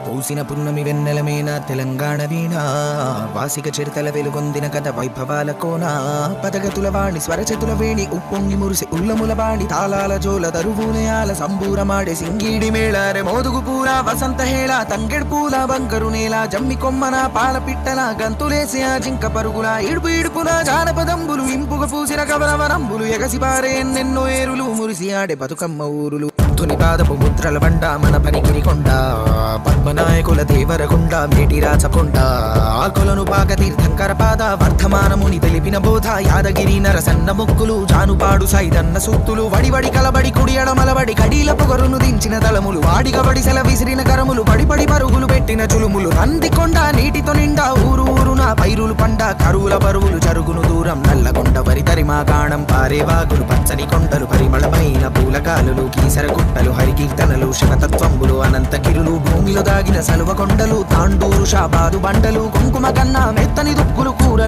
పూసిన పున్నమి వెన్నెలమేన తెలంగాణ వీణ వాసిక చిరుతల వెలుగొందిన కథ వైభవాల కోన పదగతుల వాణి స్వరచతుల వేణి ఉప్పొంగి మురిసి ఉల్లముల బాణి తాళాల జోల దరువునయాల సంబూరమాడే సింగీడి మేళారె మోదుగు పూల వసంత హేళ తంగెడు పూల బంకరు నేల జమ్మి కొమ్మన పాల పిట్టల గంతులేసి ఆ జింక పరుగుల ఇడుపు ఇడుపున జానపదంబులు ఇంపుగ పూసిన కవరవనంబులు ఎగసి పారే ఎన్నెన్నో ఏరులు మురిసి ఆడే బతుకమ్మ ఊరులు తుని పాదపు ముద్రల బండ మన పనికిరి కొండ పద్మనాయకుల దేవరకొండ మేటి రాచకొండ ఆకులను పాక తీర్థంకర పాద వర్ధమానముని తెలిపిన బోధ యాదగిరి నరసన్న ముక్కులు జానుపాడు సైదన్న సుత్తులు వడివడి కలబడి కుడి అడమలబడి కడీల పొగరును దించిన దళములు వాడిగ వడిసెల విసిరిన కరములు పడిపడి పరుగులు పెట్టిన చులుములు నందికొండ నీటితో నిండా ఊరు ఊరున పైరులు పండ కరువుల బరువులు జరుగును దూరం నల్లగొండ వరి తరిమా కాణం పారేవాగులు పచ్చని కొండలు పరిమళమైన పూలకాలులు కీసర గుట్టలు హరికీర్తనలు శివతత్వంబులు అనంతగిరులు భూమిలో దాగిన సలువ కొండలు తాండూరు షాబాదు బండలు కుంకుమ కన్నా మెత్తని దుక్కులు కూర